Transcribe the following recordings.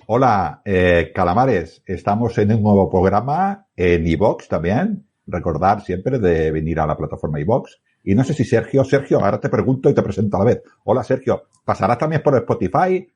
Hola, calamares. Estamos en un nuevo programa en iVoox también. Recordar siempre de venir a la plataforma iVoox. Y no sé si Sergio, ahora te pregunto y te presento a la vez. Hola, Sergio, ¿pasarás también por Spotify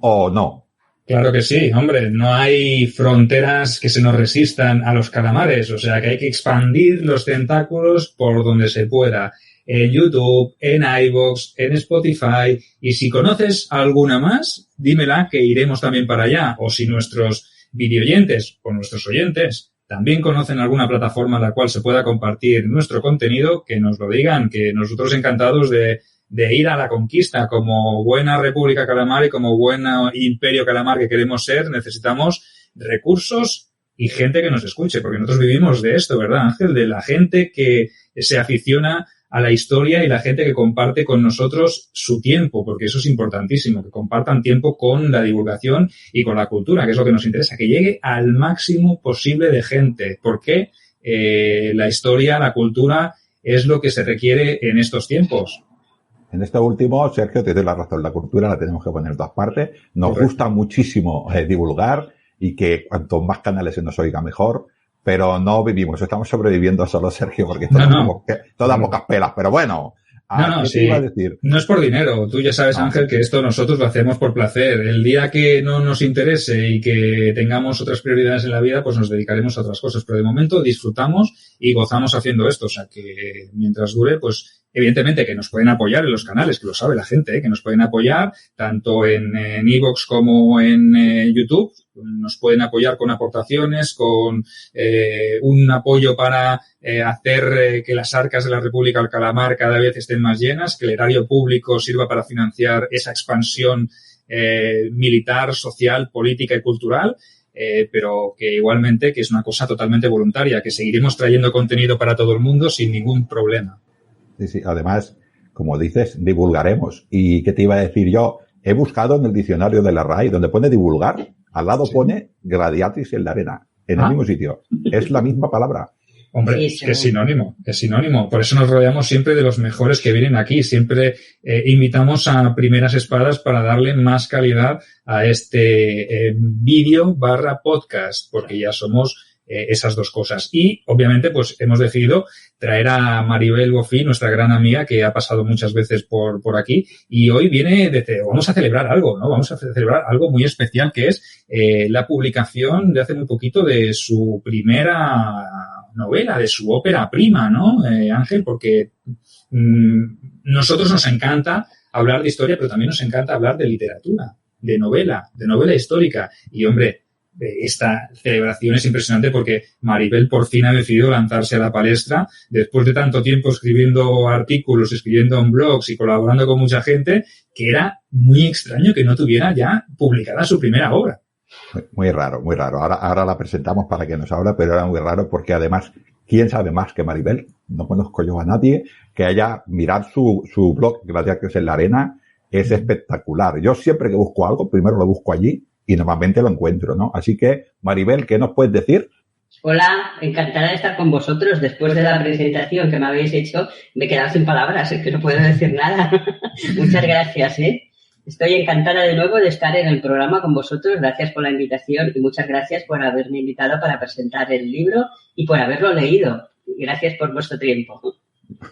o no? Claro que sí, hombre, no hay fronteras que se nos resistan a los calamares, o sea que hay que expandir los tentáculos por donde se pueda. En YouTube, en iVoox, en Spotify, y si conoces alguna más, dímela que iremos también para allá. O si nuestros videoyentes o nuestros oyentes también conocen alguna plataforma en la cual se pueda compartir nuestro contenido, que nos lo digan, que nosotros encantados de ir a la conquista. Como buena República Calamar y como buen imperio calamar que queremos ser, necesitamos recursos y gente que nos escuche, porque nosotros vivimos de esto, ¿verdad, Ángel? De la gente que se aficiona a la historia y la gente que comparte con nosotros su tiempo, porque eso es importantísimo, que compartan tiempo con la divulgación y con la cultura, que es lo que nos interesa, que llegue al máximo posible de gente, porque la historia, la cultura es lo que se requiere en estos tiempos. En esto último, Sergio, te doy la razón. La cultura la tenemos que poner en todas partes. Nos gusta muchísimo divulgar y que cuanto más canales se nos oiga mejor, pero no vivimos, estamos sobreviviendo solo, Sergio, porque todas pocas pelas, pero bueno. ¿Qué te iba a decir? No es por dinero. Tú ya sabes, Ángel, que esto nosotros lo hacemos por placer. El día que no nos interese y que tengamos otras prioridades en la vida, pues nos dedicaremos a otras cosas. Pero de momento disfrutamos y gozamos haciendo esto. O sea, que mientras dure, pues evidentemente que nos pueden apoyar en los canales, que lo sabe la gente, que nos pueden apoyar tanto en iVoox como en YouTube. Nos pueden apoyar con aportaciones, con un apoyo para hacer que las arcas de la República del Calamar cada vez estén más llenas, que el erario público sirva para financiar esa expansión militar, social, política y cultural, pero que igualmente que es una cosa totalmente voluntaria, que seguiremos trayendo contenido para todo el mundo sin ningún problema. Sí, además, como dices, divulgaremos. ¿Y qué te iba a decir yo? He buscado en el diccionario de la RAE, donde pone divulgar, al lado pone gladiatis en la arena, en el mismo sitio. Es la misma palabra. Hombre, sí. Es sinónimo. Por eso nos rodeamos siempre de los mejores que vienen aquí. Siempre invitamos a Primeras Espadas para darle más calidad a este vídeo / podcast, porque ya somos esas dos cosas. Y, obviamente, pues hemos decidido traer a Maribel Bofill, nuestra gran amiga, que ha pasado muchas veces por aquí, y hoy vamos a celebrar algo, ¿no? Vamos a celebrar algo muy especial, que es la publicación de hace muy poquito de su primera novela, de su ópera prima, ¿no, Ángel? Porque nosotros nos encanta hablar de historia, pero también nos encanta hablar de literatura, de novela histórica. Y, hombre, esta celebración es impresionante porque Maribel por fin ha decidido lanzarse a la palestra después de tanto tiempo escribiendo artículos, escribiendo en blogs y colaborando con mucha gente, que era muy extraño que no tuviera ya publicada su primera obra. Muy raro. Ahora la presentamos para que nos hable, pero era muy raro porque además, ¿quién sabe más que Maribel? No conozco yo a nadie que haya mirado su blog, Gladiatis en la Arena, es espectacular. Yo siempre que busco algo, primero lo busco allí y normalmente lo encuentro, ¿no? Así que, Maribel, ¿qué nos puedes decir? Hola, encantada de estar con vosotros. Después de la presentación que me habéis hecho, me he quedado sin palabras, es que no puedo decir nada. Muchas gracias, Estoy encantada de nuevo de estar en el programa con vosotros. Gracias por la invitación y muchas gracias por haberme invitado para presentar el libro y por haberlo leído. Gracias por vuestro tiempo.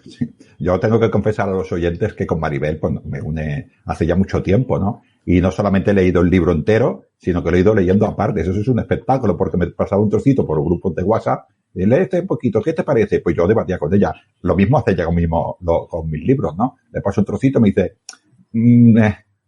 Sí. Yo tengo que confesar a los oyentes que con Maribel pues, me une hace ya mucho tiempo, ¿no? Y no solamente he leído el libro entero, sino que lo he ido leyendo aparte. Eso es un espectáculo porque me pasaba un trocito por grupos de WhatsApp y lee este un poquito, ¿qué te parece? Pues yo debatía con ella. Lo mismo hace ella con mis libros, ¿no? Le paso un trocito y me dice,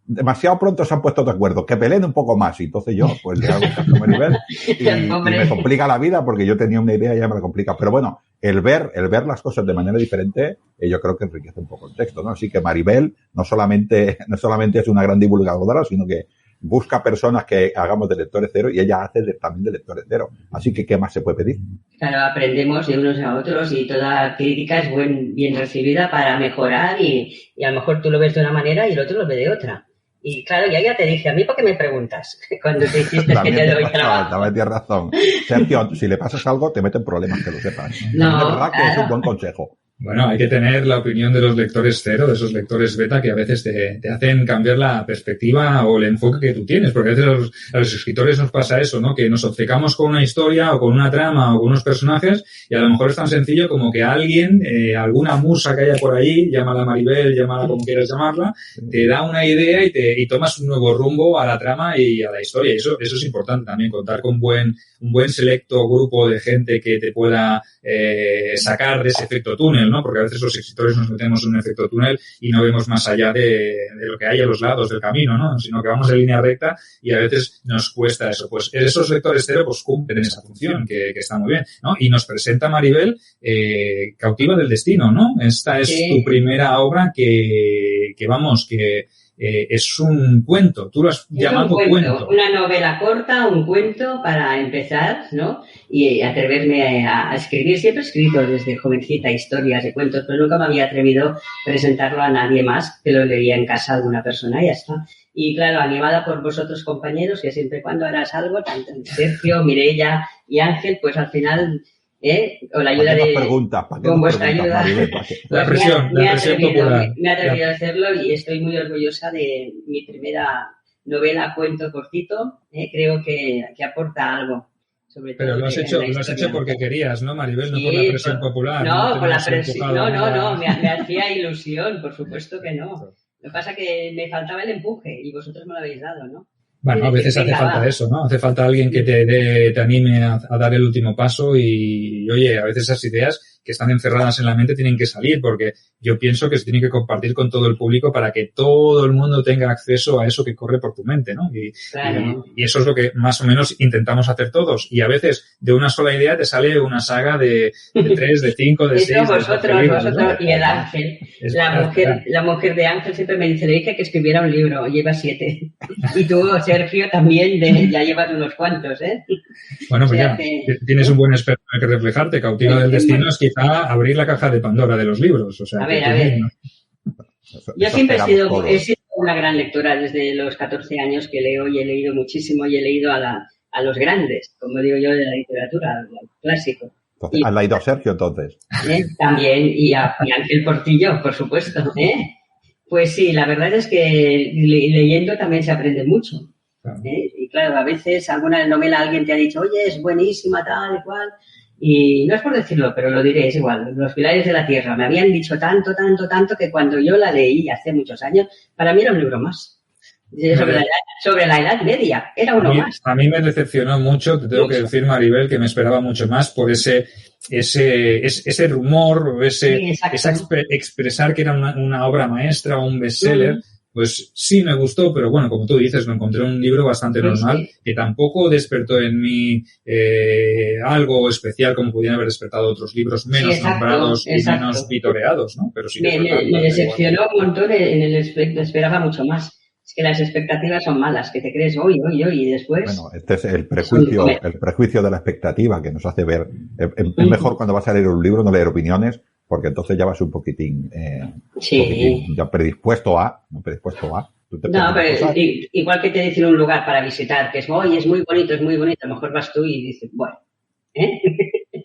demasiado pronto se han puesto de acuerdo, que peleen un poco más. Y entonces yo, pues le hago caso a Maribel y me complica la vida porque yo tenía una idea y ya me la complica. Pero bueno, el ver las cosas de manera diferente, yo creo que enriquece un poco el texto, ¿no? Así que Maribel no solamente es una gran divulgadora, sino que busca personas que hagamos de lectores cero y ella hace también de lectores cero. Así que, ¿qué más se puede pedir? Claro, aprendemos de unos a otros y toda crítica es bien recibida para mejorar y a lo mejor tú lo ves de una manera y el otro lo ve de otra. Y claro, ya te dije, ¿a mí por qué me preguntas? Cuando te hiciste que te doy trabajo. También tienes razón. Sergio, si le pasas algo, te meten problemas, que lo sepas. No, de verdad que es un buen consejo. Bueno, hay que tener la opinión de los lectores cero, de esos lectores beta que a veces te hacen cambiar la perspectiva o el enfoque que tú tienes, porque a veces a los escritores nos pasa eso, ¿no? Que nos obcecamos con una historia o con una trama o con unos personajes y a lo mejor es tan sencillo como que alguien, alguna musa que haya por ahí, llámala Maribel, llámala como quieras llamarla, te da una idea y tomas un nuevo rumbo a la trama y a la historia. Y eso es importante también, contar con un buen selecto grupo de gente que te pueda sacar de ese efecto túnel, ¿no? Porque a veces los escritores nos metemos en un efecto túnel y no vemos más allá de lo que hay a los lados del camino, ¿no? Sino que vamos en línea recta y a veces nos cuesta eso. Pues esos lectores cero pues cumplen esa función que está muy bien, ¿no? Y nos presenta Maribel Cautiva del destino, ¿no? Esta es tu primera obra que es un cuento, tú lo has llamado cuento. Una novela corta, un cuento para empezar, ¿no? Y atreverme a escribir. Siempre he escrito desde jovencita historias y cuentos, pero nunca me había atrevido a presentarlo a nadie más, que lo leía en casa alguna persona y ya está. Y claro, animada por vosotros compañeros, que siempre cuando harás algo, tanto Sergio, Mireia y Ángel, pues al final... con la ayuda de... con vuestra ayuda. La presión popular. Me he atrevido a hacerlo y estoy muy orgullosa de mi primera novela, cuento cortito. Creo que aporta algo. Sobre todo pero lo has hecho porque querías, ¿no, Maribel? No por la presión popular. No, por la presión. No. Me hacía ilusión, por supuesto que no. Lo que pasa es que me faltaba el empuje y vosotros me lo habéis dado, ¿no? Bueno, a veces hace falta eso, ¿no? Hace falta alguien que te anime a dar el último paso y, oye, a veces esas ideas que están encerradas en la mente tienen que salir porque yo pienso que se tiene que compartir con todo el público para que todo el mundo tenga acceso a eso que corre por tu mente, ¿no? Y eso es lo que más o menos intentamos hacer todos. Y a veces de una sola idea te sale una saga de 3, de 5, de 6. Vosotros, ¿no? Y el Ángel. La mujer de Ángel siempre me dice, le dije que escribiera un libro, lleva 7. Y tú, Sergio, también ya llevas unos cuantos, ¿eh? Bueno, pues ya tienes un buen experto en el que reflejarte. Cautiva del destino es quizá abrir la caja de Pandora de los libros. O sea, a ver. Yo siempre he sido una gran lectora desde los 14 años que leo y he leído muchísimo y he leído a los grandes, como digo yo, de la literatura, al clásico. Entonces, ¿has leído a Sergio entonces? También, y a Ángel Portillo, por supuesto. Pues sí, la verdad es que leyendo también se aprende mucho. Y claro, a veces alguna novela alguien te ha dicho, oye, es buenísima, tal y cual. Y no es por decirlo, pero lo diré, es igual. Los pilares de la tierra me habían dicho tanto que cuando yo la leí hace muchos años, para mí era un libro más. Sobre la Edad Media, era uno más. A mí me decepcionó mucho, te tengo que decir, Maribel, que me esperaba mucho más por ese rumor, expresar que era una obra maestra o un bestseller. Pues sí me gustó, pero bueno, como tú dices, me encontré un libro bastante normal que tampoco despertó en mí algo especial como pudieran haber despertado otros libros menos nombrados y menos vitoreados, ¿no? Pero sí me decepcionó un montón en el esperaba mucho más. Es que las expectativas son malas, que te crees hoy y después... Bueno, este es el prejuicio de la expectativa que nos hace ver. Es mejor cuando vas a leer un libro no leer opiniones, porque entonces ya vas un poquitín ya predispuesto a. No, pero igual que te dicen un lugar para visitar, que es muy bonito, a lo mejor vas tú y dices, bueno,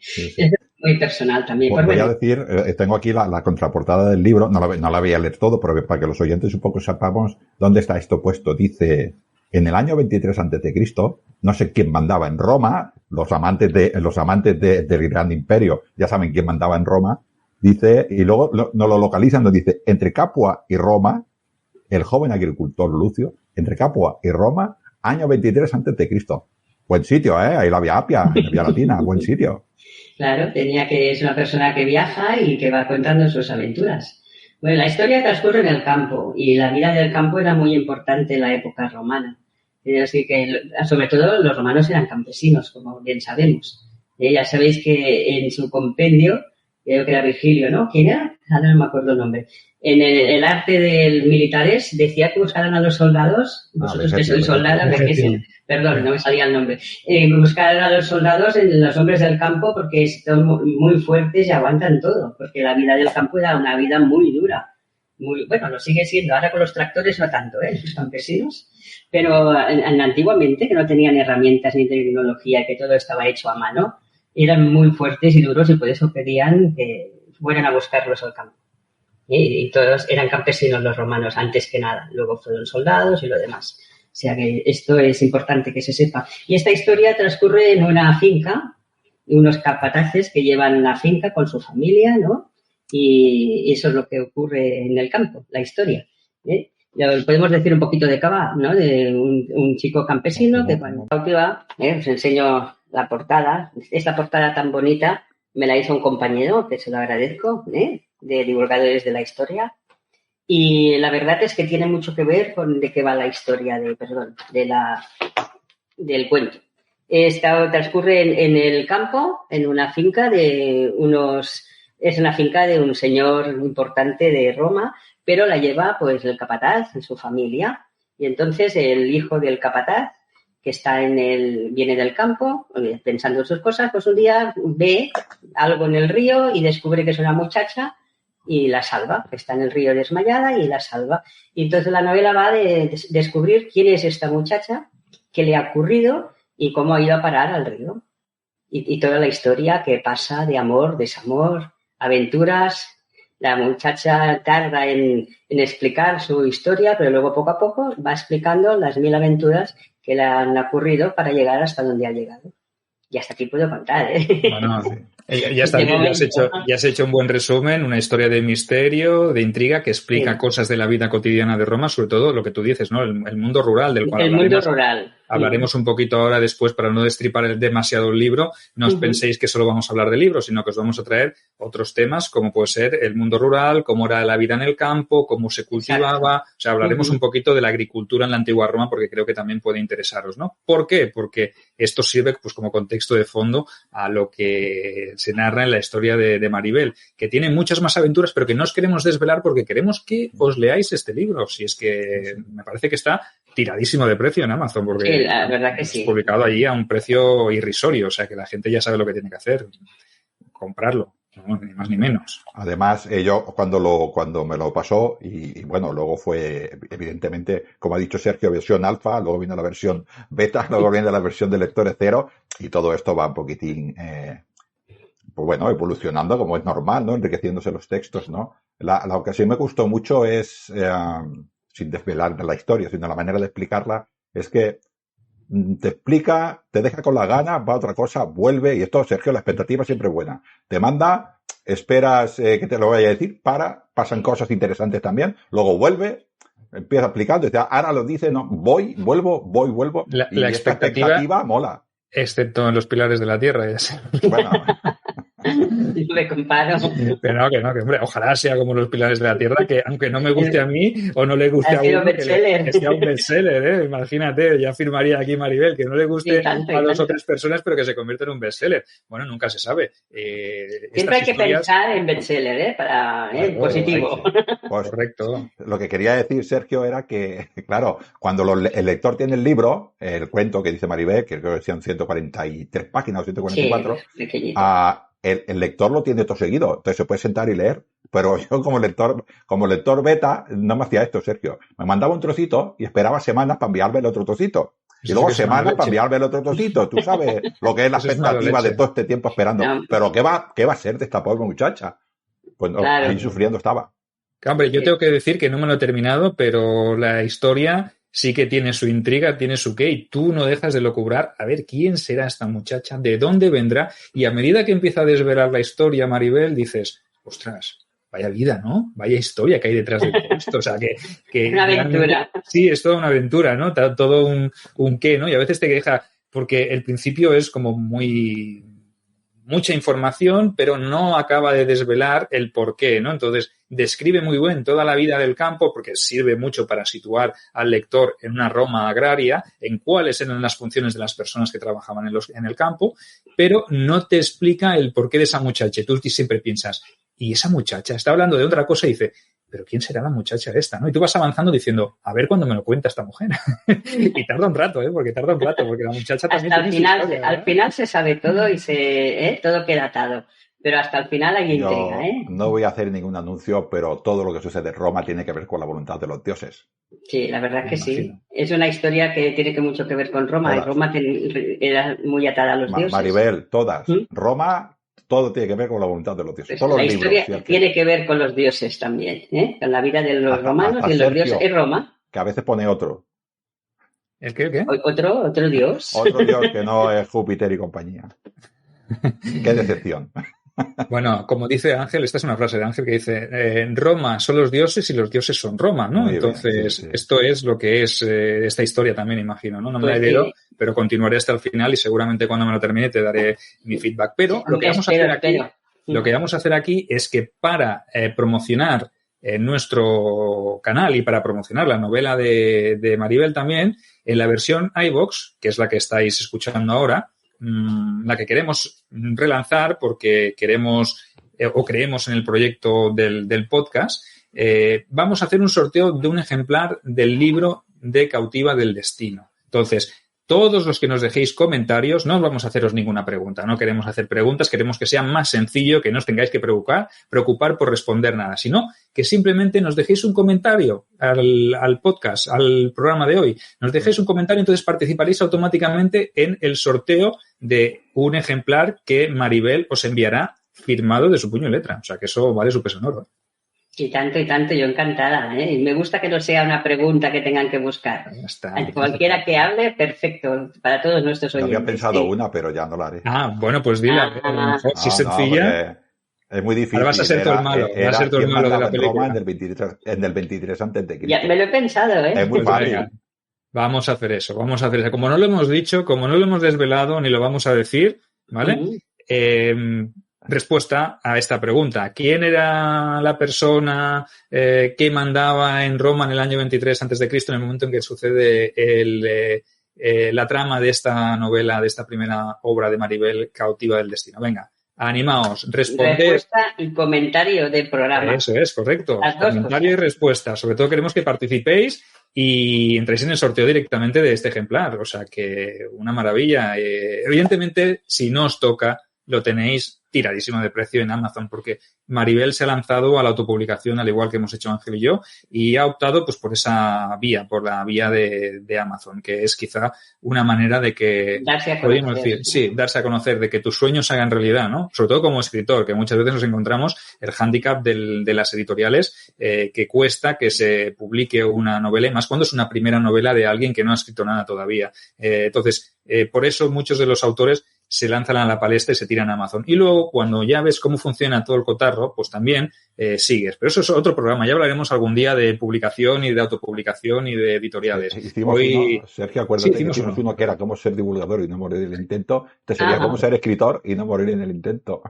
Sí. Es muy personal también. Pues voy a decir, tengo aquí la contraportada del libro, no la voy a leer todo, pero para que los oyentes un poco sepamos dónde está esto puesto. Dice, en el año 23 a.C., no sé quién mandaba en Roma, los amantes del Gran Imperio ya saben quién mandaba en Roma, dice, y luego no lo localizan, nos dice, entre Capua y Roma, el joven agricultor Lucio, entre Capua y Roma, año 23 a.C. Buen sitio, ahí la Vía Apia, en la Vía Latina, buen sitio. Claro, es una persona que viaja y que va contando sus aventuras. Bueno, la historia transcurre en el campo y la vida del campo era muy importante en la época romana. Así que, sobre todo, los romanos eran campesinos, como bien sabemos. Ya sabéis que en su compendio, creo que era Virgilio, ¿no? ¿Quién era? No me acuerdo el nombre. En el arte del militares decía que buscaran a los soldados, vosotros que sois soldados, perdón, no me salía el nombre, buscaran a los soldados en los hombres del campo porque son muy fuertes y aguantan todo, porque la vida del campo era una vida muy dura. Bueno, lo sigue siendo, ahora con los tractores no tanto, los campesinos, pero antiguamente, que no tenían herramientas ni tecnología, que todo estaba hecho a mano, eran muy fuertes y duros y por eso pedían que fueron a buscarlos al campo. Y todos eran campesinos los romanos, antes que nada. Luego fueron soldados y lo demás. O sea que esto es importante que se sepa. Y esta historia transcurre en una finca, unos capataces que llevan la finca con su familia, ¿no? Y eso es lo que ocurre en el campo, la historia. Podemos decir un poquito de Cava, ¿no? De un chico campesino que cuando cautiva, os enseño la portada. Esta portada tan bonita me la hizo un compañero, que se lo agradezco, de divulgadores de la historia. Y la verdad es que tiene mucho que ver con de qué va la historia del cuento. Transcurre en el campo, en una finca es una finca de un señor importante de Roma, pero la lleva pues el capataz en su familia. Y entonces el hijo del capataz, que viene del campo, pensando en sus cosas, pues un día ve algo en el río y descubre que es una muchacha y la salva, que está en el río desmayada y la salva. Y entonces la novela va de descubrir quién es esta muchacha, qué le ha ocurrido y cómo ha ido a parar al río. Y toda la historia que pasa de amor, desamor, aventuras. La muchacha tarda en explicar su historia, pero luego poco a poco va explicando las 1000 aventuras que le han ocurrido para llegar hasta donde ha llegado. Y hasta aquí puedo contar, Bueno, ya está bien, ya has hecho un buen resumen, una historia de misterio, de intriga, que explica cosas de la vida cotidiana de Roma, sobre todo lo que tú dices, ¿no? El mundo rural del cual hablaremos un poquito ahora después para no destripar demasiado el libro. No os penséis que solo vamos a hablar de libros, sino que os vamos a traer otros temas como puede ser el mundo rural, cómo era la vida en el campo, cómo se cultivaba. Exacto. O sea, hablaremos un poquito de la agricultura en la antigua Roma porque creo que también puede interesaros, ¿no? ¿Por qué? Porque esto sirve pues como contexto de fondo a lo que se narra en la historia de Maribel, que tiene muchas más aventuras, pero que no os queremos desvelar porque queremos que os leáis este libro. Si es que me parece que está tiradísimo de precio en Amazon, porque sí, la verdad que sí. Es publicado allí a un precio irrisorio, o sea que la gente ya sabe lo que tiene que hacer, comprarlo, no, ni más ni menos. Además, yo cuando me lo pasó, y bueno, luego fue, evidentemente, como ha dicho Sergio, versión alfa, luego vino la versión beta, luego viene la versión de lectores cero, y todo esto va un poquitín, pues bueno, evolucionando como es normal, ¿no? Enriqueciéndose los textos, ¿no? La ocasión me gustó mucho es, sin desvelar la historia, sino la manera de explicarla, es que te explica, te deja con la gana, va a otra cosa, vuelve, y esto, Sergio, la expectativa siempre es buena. Te manda, esperas que te lo vaya a decir, pasan cosas interesantes también, luego vuelve, empieza explicando, y ahora lo dice, no, vuelvo, y la expectativa mola. Excepto en los pilares de la tierra, ya sé. Bueno. Me comparo. Pero que hombre, ojalá sea como los pilares de la tierra, que aunque no me guste a mí o no le guste a uno, que sea un bestseller, Imagínate, ya firmaría aquí Maribel, que no le guste a 2 o 3 personas, pero que se convierta en un bestseller. Bueno, nunca se sabe. Siempre hay que pensar en bestseller, para positivo. Pues, correcto. Lo que quería decir, Sergio, era que, claro, cuando el lector tiene el libro, el cuento que dice Maribel, que creo que decían 143 páginas o 144, sí, el lector lo tiene todo seguido, entonces se puede sentar y leer. Pero yo como lector beta no me hacía esto, Sergio. Me mandaba un trocito y esperaba semanas para enviarme el otro trocito. Y luego semanas para enviarme el otro trocito. Tú sabes lo que es la expectativa de todo este tiempo esperando. No. Pero ¿qué va a ser de esta pobre muchacha? Pues claro. Ahí sufriendo estaba. Hombre, yo tengo que decir que no me lo he terminado, pero la historia sí que tiene su intriga, tiene su qué, y tú no dejas de locubrar a ver quién será esta muchacha, de dónde vendrá, y a medida que empieza a desvelar la historia, Maribel, dices, ostras, vaya vida, ¿no? Vaya historia que hay detrás de todo esto, o sea, que una aventura. Sí, es toda una aventura, ¿no? Todo un qué, ¿no? Y a veces te deja, porque el principio es como mucha información, pero no acaba de desvelar el porqué, ¿no? Entonces, describe muy bien toda la vida del campo, porque sirve mucho para situar al lector en una Roma agraria, en cuáles eran las funciones de las personas que trabajaban en el campo, pero no te explica el porqué de esa muchacha. Tú siempre piensas, ¿y esa muchacha? Está hablando de otra cosa y dice, ¿pero quién será la muchacha esta? ¿No? Y tú vas avanzando diciendo, a ver cuándo me lo cuenta esta mujer. Y tarda un rato, porque la muchacha también... Hasta al final se sabe todo y todo queda atado. Pero hasta el final hay intriga, No voy a hacer ningún anuncio, pero todo lo que sucede en Roma tiene que ver con la voluntad de los dioses. Sí, la verdad que sí. Es una historia que tiene mucho que ver con Roma. Y Roma era muy atada a los dioses. Maribel, todas. Roma Todo tiene que ver con la voluntad de los dioses. Pues todos la los historia libros. tiene que ver con los dioses también, con la vida de los romanos y los dioses. ¿Es Roma? Que a veces pone otro. ¿El qué? ¿Otro dios? Otro dios que no es Júpiter y compañía. Qué decepción. Bueno, como dice Ángel, esta es una frase de Ángel que dice, Roma son los dioses y los dioses son Roma, ¿no? Muy Entonces, bien, sí. esto es lo que es esta historia también, imagino, ¿no? No me la he leído, pero continuaré hasta el final y seguramente cuando me lo termine te daré mi feedback. Pero lo que vamos a hacer aquí es que para promocionar nuestro canal y para promocionar la novela de Maribel también, en la versión iVoox, que es la que estáis escuchando ahora, la que queremos relanzar porque queremos o creemos en el proyecto del podcast, vamos a hacer un sorteo de un ejemplar del libro de Cautiva del Destino. Entonces, todos los que nos dejéis comentarios, no vamos a haceros ninguna pregunta, no queremos hacer preguntas, queremos que sea más sencillo, que no os tengáis que preocupar por responder nada, sino que simplemente nos dejéis un comentario al podcast, al programa de hoy. Nos dejéis un comentario, entonces participaréis automáticamente en el sorteo de un ejemplar que Maribel os enviará firmado de su puño y letra. O sea, que eso vale su peso en oro. Y tanto, yo encantada, ¿eh? Y me gusta que no sea una pregunta que tengan que buscar. Cualquiera que hable, perfecto, para todos nuestros oyentes. Había pensado una, pero ya no la haré. Bueno, pues dila. Si es sencilla. Es muy difícil. Ahora vas a ser todo el malo. Vas a ser todo el malo de la película. En el 23 antes de Cristo. Ya me lo he pensado, ¿eh? Es muy fácil. Vamos a hacer eso. Como no lo hemos dicho, como no lo hemos desvelado, ni lo vamos a decir, ¿vale? Respuesta a esta pregunta. ¿Quién era la persona que mandaba en Roma en el año 23 a.C. en el momento en que sucede la trama de esta novela, de esta primera obra de Maribel, Cautiva del Destino? Venga, animaos, responded. Respuesta y comentario del programa. Eso es, correcto. Comentario y respuesta. Sobre todo queremos que participéis y entréis en el sorteo directamente de este ejemplar. O sea que una maravilla. Evidentemente, si no os toca, lo tenéis tiradísimo de precio en Amazon, porque Maribel se ha lanzado a la autopublicación, al igual que hemos hecho Ángel y yo, y ha optado pues por esa vía, por la vía de Amazon, que es quizá una manera de que, podríamos decir, sí, darse a conocer, de que tus sueños se hagan realidad, ¿no? Sobre todo como escritor, que muchas veces nos encontramos el hándicap de las editoriales, que cuesta que se publique una novela, y más cuando es una primera novela de alguien que no ha escrito nada todavía. Entonces, por eso muchos de los autores se lanzan a la palestra y se tiran a Amazon. Y luego, cuando ya ves cómo funciona todo el cotarro, pues también sigues. Pero eso es otro programa. Ya hablaremos algún día de publicación y de autopublicación y de editoriales. Hicimos uno, Sergio, acuérdate que hicimos uno que era cómo ser divulgador y no morir en el intento. Este sería cómo ser escritor y no morir en el intento.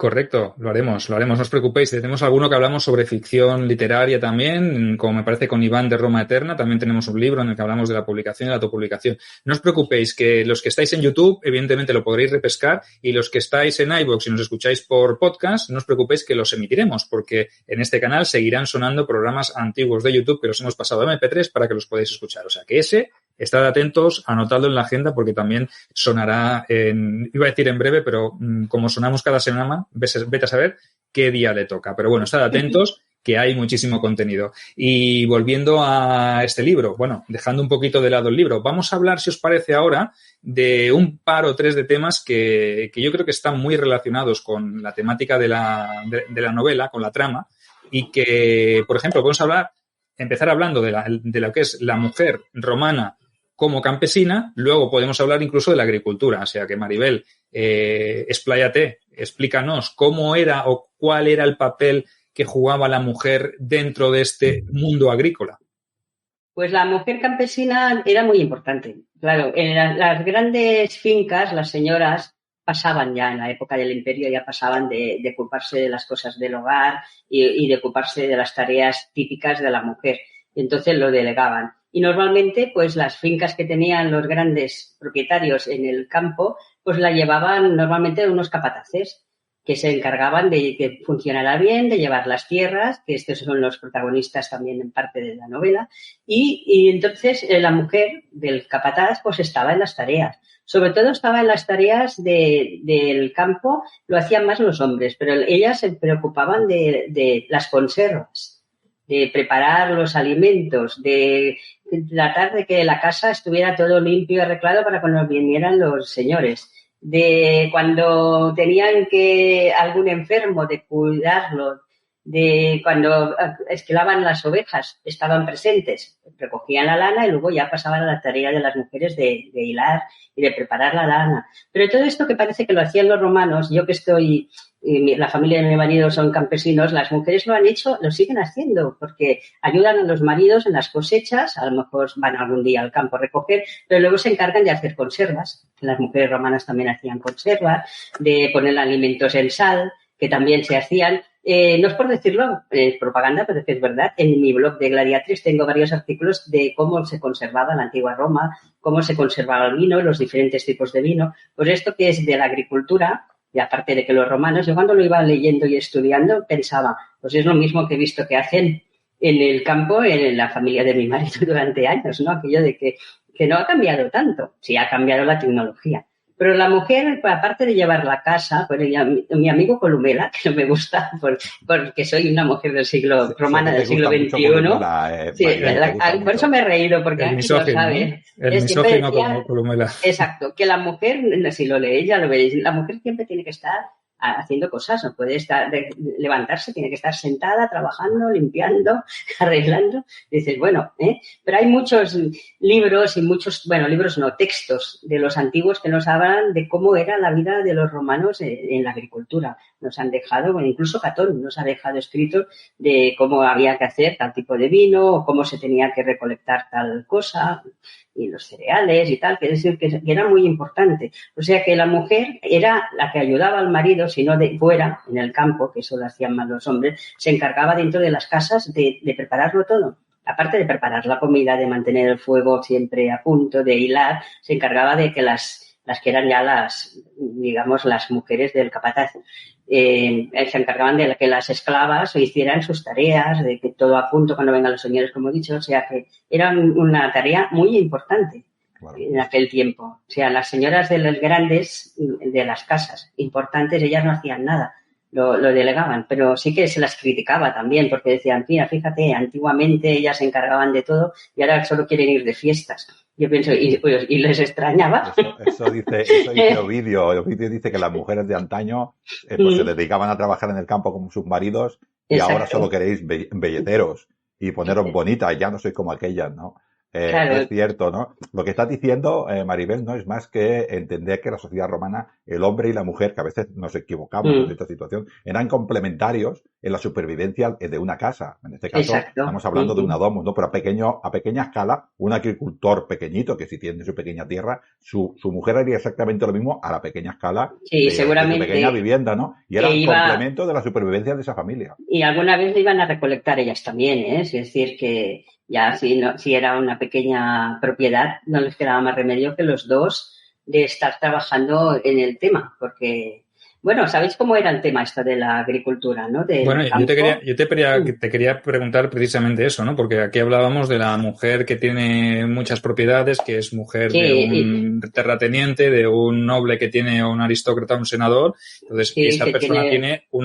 Correcto, lo haremos, no os preocupéis. Tenemos alguno que hablamos sobre ficción literaria también, como me parece con Iván de Roma Eterna, también tenemos un libro en el que hablamos de la publicación y la autopublicación. No os preocupéis, que los que estáis en YouTube, evidentemente lo podréis repescar, y los que estáis en iVoox y nos escucháis por podcast, no os preocupéis que los emitiremos, porque en este canal seguirán sonando programas antiguos de YouTube que los hemos pasado a MP3 para que los podáis escuchar. O sea que estad atentos, anotadlo en la agenda porque también sonará iba a decir en breve, pero como sonamos cada semana, vete a saber qué día le toca. Pero bueno, estad atentos que hay muchísimo contenido. Y volviendo a este libro, bueno, dejando un poquito de lado el libro, vamos a hablar, si os parece ahora, de un par o tres de temas que yo creo que están muy relacionados con la temática de la novela, con la trama, y que, por ejemplo, podemos empezar hablando de lo que es la mujer romana como campesina, luego podemos hablar incluso de la agricultura. O sea que, Maribel, expláyate, explícanos cómo era o cuál era el papel que jugaba la mujer dentro de este mundo agrícola. Pues la mujer campesina era muy importante. Claro, en las grandes fincas, las señoras pasaban ya en la época del imperio, ya pasaban de ocuparse de las cosas del hogar y de ocuparse de las tareas típicas de la mujer. Y entonces lo delegaban. Y normalmente, pues las fincas que tenían los grandes propietarios en el campo, pues la llevaban normalmente unos capataces que se encargaban de que funcionara bien, de llevar las tierras, que estos son los protagonistas también en parte de la novela. Y entonces la mujer del capataz pues estaba en las tareas. Sobre todo estaba en las tareas del campo, lo hacían más los hombres, pero ellas se preocupaban de las conservas, de preparar los alimentos, de tratar de que la casa estuviera todo limpio y arreglado para cuando vinieran los señores. de cuando tenían que algún enfermo, de cuidarlo, de cuando esquilaban las ovejas, estaban presentes, recogían la lana y luego ya pasaban a la tarea de las mujeres de hilar y de preparar la lana. Pero todo esto que parece que lo hacían los romanos, yo que estoy, la familia de mi marido son campesinos, las mujeres lo han hecho, lo siguen haciendo, porque ayudan a los maridos en las cosechas, a lo mejor van algún día al campo a recoger, pero luego se encargan de hacer conservas. Las mujeres romanas también hacían conservas, de poner alimentos en sal, que también se hacían. No es por decirlo, es propaganda, pero que es verdad. En mi blog de Gladiatrix tengo varios artículos de cómo se conservaba la antigua Roma, cómo se conservaba el vino, los diferentes tipos de vino. Pues esto que es de la agricultura, y aparte de que los romanos, yo cuando lo iba leyendo y estudiando pensaba, pues es lo mismo que he visto que hacen en el campo, en la familia de mi marido durante años, ¿no? Aquello de que no ha cambiado tanto. Sí ha cambiado la tecnología. Pero la mujer, aparte de llevar la casa, pues mi amigo Columela, que no me gusta porque soy una mujer del siglo romana del siglo XXI. Por eso me he reído, porque el Ángel lo sabe. El misógino como Columela. Exacto, que la mujer, si lo leéis ya lo veréis, la mujer siempre tiene que estar haciendo cosas, no puede levantarse, tiene que estar sentada, trabajando, limpiando, arreglando. Dices, bueno, pero hay muchos libros y libros no, textos de los antiguos que nos hablan de cómo era la vida de los romanos en la agricultura. Nos han dejado, incluso Catón nos ha dejado escritos de cómo había que hacer tal tipo de vino, o cómo se tenía que recolectar tal cosa, y los cereales y tal, que es decir, que era muy importante. O sea que la mujer era la que ayudaba al marido, si no de fuera, en el campo, que eso lo hacían más los hombres, se encargaba dentro de las casas de prepararlo todo. Aparte de preparar la comida, de mantener el fuego siempre a punto, de hilar, se encargaba de que las que eran ya las mujeres del capataz, se encargaban de que las esclavas hicieran sus tareas, de que todo a punto cuando vengan los señores, como he dicho. O sea que era una tarea muy importante en aquel tiempo. O sea, las señoras de los grandes, de las casas importantes, ellas no hacían nada. Lo delegaban, pero sí que se las criticaba también, porque decían, mira, fíjate, antiguamente ellas se encargaban de todo y ahora solo quieren ir de fiestas. Yo pienso, y les extrañaba. Eso dice Ovidio. Ovidio dice que las mujeres de antaño pues se dedicaban a trabajar en el campo como sus maridos y Exacto. Ahora solo queréis belleteros y poneros bonitas, ya no sois como aquellas, ¿no? Claro. Es cierto, ¿no? Lo que estás diciendo, Maribel, no es más que entender que la sociedad romana, el hombre y la mujer, que a veces nos equivocamos en esta situación, eran complementarios en la supervivencia de una casa. En este caso, Exacto. estamos hablando de una domus, ¿no? Pero a pequeña escala, un agricultor pequeñito, que si tiene su pequeña tierra, su mujer haría exactamente lo mismo a la pequeña escala de su pequeña vivienda, ¿no? Y era un complemento de la supervivencia de esa familia. Y alguna vez iban a recolectar ellas también, ¿eh? Es decir, que ya si era una pequeña propiedad, no les quedaba más remedio que los dos de estar trabajando en el tema, porque, bueno, ¿sabéis cómo era el tema esto de la agricultura, no? Bueno, yo te quería preguntar precisamente eso, ¿no? Porque aquí hablábamos de la mujer que tiene muchas propiedades, que es mujer de un terrateniente, de un noble que tiene un aristócrata, un senador. Entonces, esa persona tiene un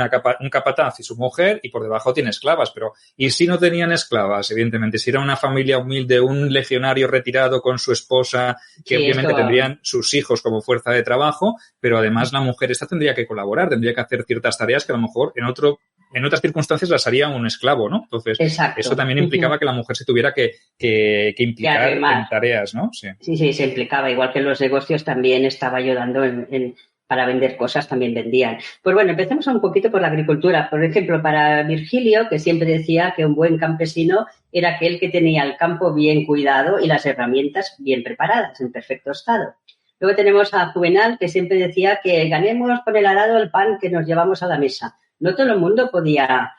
capataz y su mujer, y por debajo tiene esclavas. Pero, ¿y si no tenían esclavas? Evidentemente, si era una familia humilde, un legionario retirado con su esposa, que obviamente tendrían sus hijos como fuerza de trabajo, pero además la mujer esta tendría que colaborar, tendría que hacer ciertas tareas que a lo mejor en otras circunstancias las haría un esclavo, ¿no? Entonces, eso también implicaba que la mujer se tuviera que implicar en tareas, ¿no? Sí, se implicaba. Igual que en los negocios también estaba ayudando para vender cosas, también vendían. Pues bueno, empecemos un poquito por la agricultura. Por ejemplo, para Virgilio, que siempre decía que un buen campesino era aquel que tenía el campo bien cuidado y las herramientas bien preparadas, en perfecto estado. Luego tenemos a Juvenal, que siempre decía que ganemos con el arado el pan que nos llevamos a la mesa. No todo el mundo podía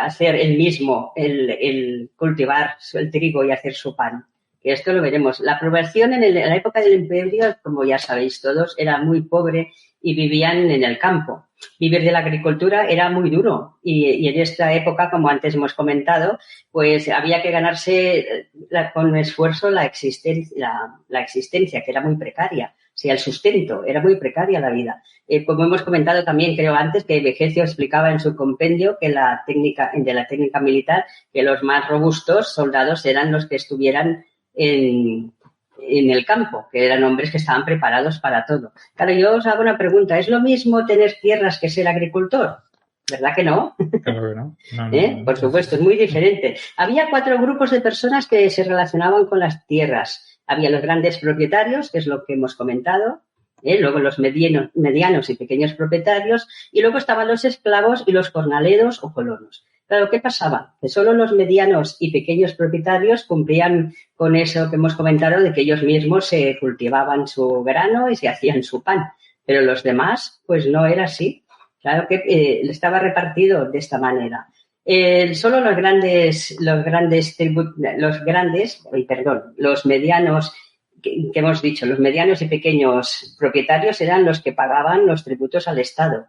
hacer el mismo, el cultivar el trigo y hacer su pan. Que esto lo veremos. La población en la época del imperio, como ya sabéis todos, era muy pobre y vivían en el campo. Vivir de la agricultura era muy duro y en esta época, como antes hemos comentado, pues había que ganarse con esfuerzo la existencia, que era muy precaria. O sea, el sustento, era muy precaria la vida. Como hemos comentado también, creo antes, que Vegecio explicaba en su compendio que de la técnica militar, que los más robustos soldados eran los que estuvieran en el campo, que eran hombres que estaban preparados para todo. Claro, yo os hago una pregunta, ¿es lo mismo tener tierras que ser agricultor? ¿Verdad que no? Claro que no. No. Por supuesto, es muy diferente. Había 4 grupos de personas que se relacionaban con las tierras. Había los grandes propietarios, que es lo que hemos comentado, luego los medianos y pequeños propietarios, y luego estaban los esclavos y los jornaleros o colonos. Claro, ¿qué pasaba? Que solo los medianos y pequeños propietarios cumplían con eso que hemos comentado de que ellos mismos se cultivaban su grano y se hacían su pan, pero los demás, pues no era así. Claro que estaba repartido de esta manera. Solo los medianos, que hemos dicho, los medianos y pequeños propietarios eran los que pagaban los tributos al Estado,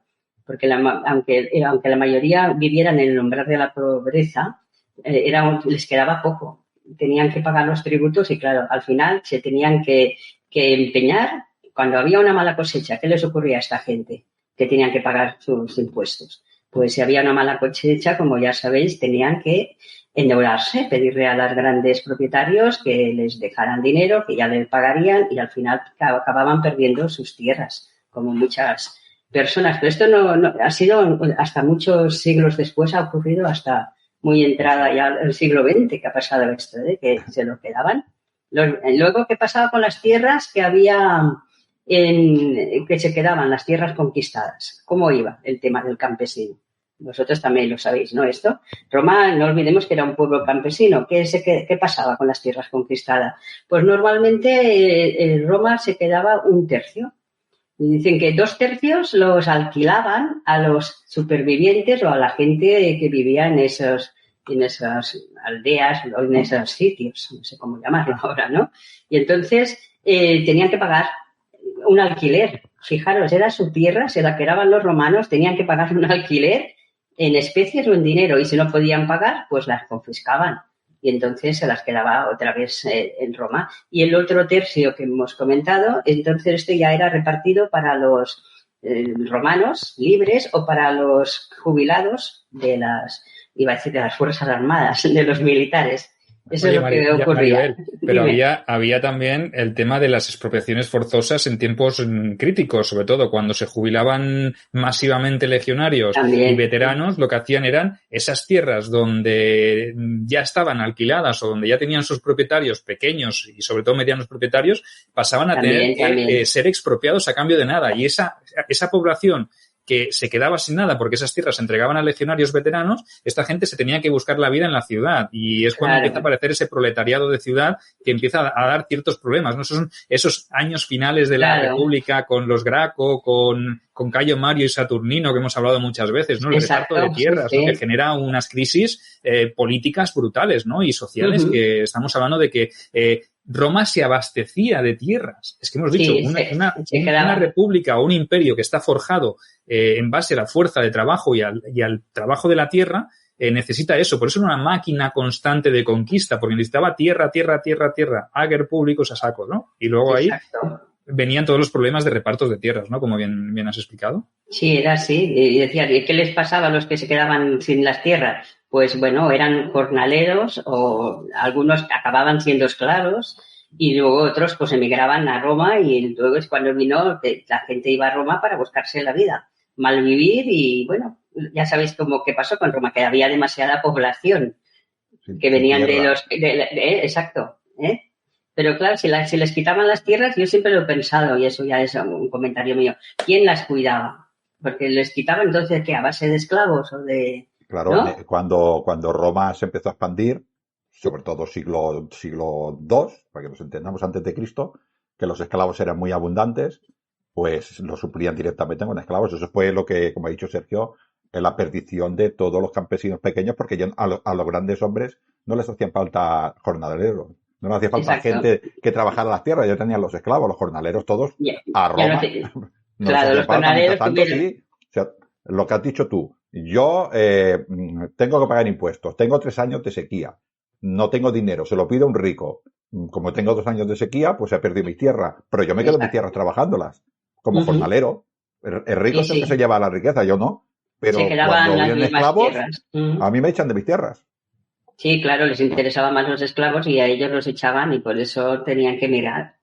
porque aunque la mayoría vivieran en el umbral de la pobreza, les quedaba poco. Tenían que pagar los tributos y, claro, al final se tenían que empeñar. Cuando había una mala cosecha, ¿qué les ocurría a esta gente? Que tenían que pagar sus impuestos. Pues si había una mala cosecha, como ya sabéis, tenían que endeudarse, pedirle a los grandes propietarios que les dejaran dinero, que ya les pagarían y al final acababan perdiendo sus tierras, como muchas personas. Pero esto no ha sido hasta muchos siglos después, ha ocurrido hasta muy entrada ya el siglo XX que ha pasado esto, que se lo quedaban. Luego, ¿qué pasaba con las tierras que había que se quedaban, las tierras conquistadas? ¿Cómo iba el tema del campesino? Vosotros también lo sabéis, ¿no? Esto. Roma, no olvidemos que era un pueblo campesino. ¿Qué pasaba con las tierras conquistadas? Pues normalmente en Roma se quedaba 1/3. Y dicen que 2/3 los alquilaban a los supervivientes o a la gente que vivía en esas aldeas o en esos sitios, no sé cómo llamarlo ahora, ¿no? Y entonces tenían que pagar un alquiler. Fijaros, era su tierra, se la quedaban los romanos, tenían que pagar un alquiler en especies o en dinero, y si no podían pagar, pues las confiscaban. Y entonces se las quedaba otra vez en Roma. Y el otro tercio que hemos comentado, entonces este ya era repartido para los romanos libres o para los jubilados de las Fuerzas Armadas, de los militares. Eso es lo que ocurría. Maribel, pero había también el tema de las expropiaciones forzosas en tiempos críticos, sobre todo cuando se jubilaban masivamente legionarios y veteranos, lo que hacían eran esas tierras donde ya estaban alquiladas o donde ya tenían sus propietarios pequeños y sobre todo medianos propietarios, pasaban a tener que ser expropiados a cambio de nada. Y esa población que se quedaba sin nada porque esas tierras se entregaban a legionarios veteranos, esta gente se tenía que buscar la vida en la ciudad y es cuando empieza a aparecer ese proletariado de ciudad que empieza a dar ciertos problemas, ¿no? Esos años finales de la República con los Graco, con Cayo Mario y Saturnino, que hemos hablado muchas veces, ¿no? El reparto de tierras, ¿no? Que genera unas crisis políticas brutales, ¿no? Y sociales, que estamos hablando de que Roma se abastecía de tierras. Es que hemos dicho, una república o un imperio que está forjado en base a la fuerza de trabajo y al trabajo de la tierra, necesita eso. Por eso era una máquina constante de conquista, porque necesitaba tierra, ager públicos a saco, ¿no? Y luego ahí venían todos los problemas de repartos de tierras, ¿no? Como bien has explicado. Sí, era así. Y decía, ¿y qué les pasaba a los que se quedaban sin las tierras? Pues bueno, eran jornaleros o algunos acababan siendo esclavos y luego otros pues emigraban a Roma y luego es cuando vino que la gente iba a Roma para buscarse la vida, malvivir y bueno, ya sabéis cómo qué pasó con Roma, que había demasiada población que venían de los... exacto, Pero claro, si les quitaban las tierras, yo siempre lo he pensado, y eso ya es un comentario mío, ¿quién las cuidaba? Porque les quitaban entonces, ¿qué? ¿A base de esclavos o de...? Claro, ¿no? Cuando Roma se empezó a expandir, sobre todo siglo II, para que nos entendamos, antes de Cristo, que los esclavos eran muy abundantes, pues los suplían directamente con esclavos. Eso fue lo que, como ha dicho Sergio, es la perdición de todos los campesinos pequeños, porque ya a los grandes hombres no les hacían falta jornaleros. No les hacía falta gente que trabajara las tierras, ya tenían los esclavos, los jornaleros todos a Roma. Claro, los jornaleros sí, o sea, lo que has dicho tú. Yo tengo que pagar impuestos, tengo 3 años de sequía, no tengo dinero, se lo pido a un rico. Como tengo 2 años de sequía, pues he perdido mi tierra, pero yo me quedo en mis tierras trabajándolas, como jornalero. El rico es el que se lleva la riqueza, yo no. Pero cuando vienen esclavos, a mí me echan de mis tierras. Sí, claro, les interesaban más los esclavos y a ellos los echaban y por eso tenían que emigrar,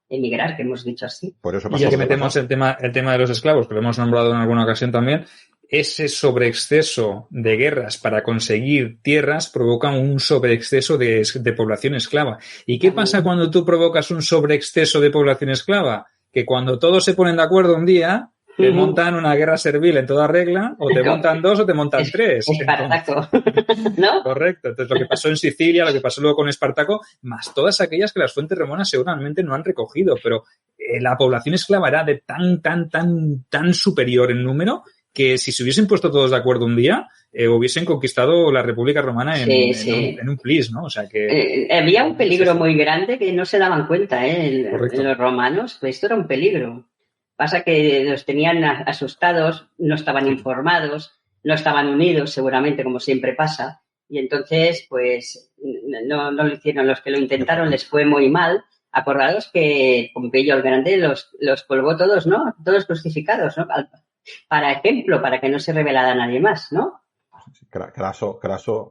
que hemos dicho así. Por eso y ya que metemos el tema de los esclavos, que lo hemos nombrado en alguna ocasión también, ese sobreexceso de guerras para conseguir tierras provoca un sobreexceso de población esclava. ¿Y qué pasa cuando tú provocas un sobreexceso de población esclava? Que cuando todos se ponen de acuerdo un día, te montan una guerra servil en toda regla, o te montan 2 o te montan 3. Espartaco, ¿no? Correcto. Entonces, lo que pasó en Sicilia, lo que pasó luego con Espartaco, más todas aquellas que las fuentes romanas seguramente no han recogido, pero la población esclava era de tan superior en número que si se hubiesen puesto todos de acuerdo un día, hubiesen conquistado la República Romana en un plis, ¿no? O sea que... había un peligro muy grande que no se daban cuenta, los romanos, pues esto era un peligro. Pasa que los tenían asustados, no estaban informados, no estaban unidos, seguramente, como siempre pasa. Y entonces, pues, no lo hicieron. Los que lo intentaron les fue muy mal. Acordados que Pompeyo el Grande los colgó todos, ¿no? Todos crucificados, ¿no? Para ejemplo, para que no se rebelara a nadie más, ¿no? Craso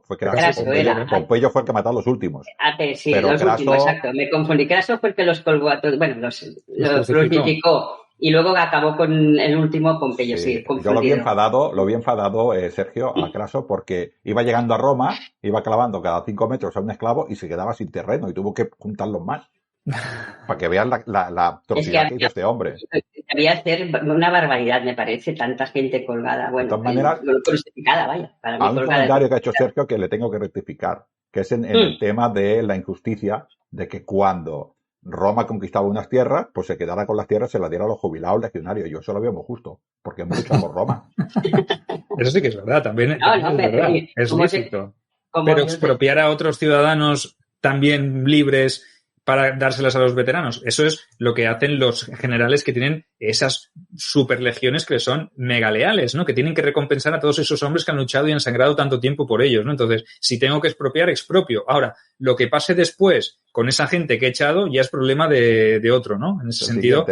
fue Craso Pompeyo fue el que mató a los últimos. Sí, pero los últimos, exacto. Me confundí. Craso fue el que los colgó a todos. Bueno, los crucificó. Y luego acabó con el último Pompeyo, sí. Yo lo vi enfadado, Sergio, a Craso, porque iba llegando a Roma, iba clavando cada 5 metros a un esclavo y se quedaba sin terreno y tuvo que juntarlos más. Para que vean la atrocidad que hizo este hombre. Debía hacer una barbaridad, me parece, tanta gente colgada. Bueno, de todas maneras, crucificada, vaya. Para hay un comentario que ha hecho Sergio que le tengo que rectificar, que es en el tema de la injusticia de que cuando Roma conquistaba unas tierras, pues se quedara con las tierras y se las diera a los jubilados legionarios. Yo eso lo veo muy justo, porque es mucho por Roma. Eso sí que es verdad, también es verdad. Es lícito. Pero expropiar a otros ciudadanos también libres para dárselas a los veteranos, eso es lo que hacen los generales que tienen esas superlegiones que son mega leales, ¿no? Que tienen que recompensar a todos esos hombres que han luchado y han sangrado tanto tiempo por ellos, ¿no? Entonces, si tengo que expropiar, expropio. Ahora, lo que pase después con esa gente que he echado ya es problema de otro, ¿no? En ese sentido,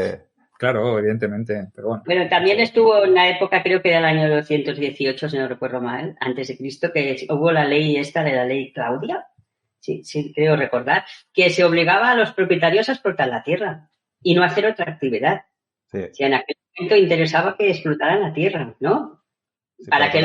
claro, evidentemente, pero bueno. Bueno, también estuvo en la época, creo que era el año 218, si no recuerdo mal, antes de Cristo, que hubo la ley de la ley Claudia. Sí, creo recordar, que se obligaba a los propietarios a explotar la tierra y no hacer otra actividad. Sí. Si en aquel momento interesaba que explotaran la tierra, ¿no? Sí, para que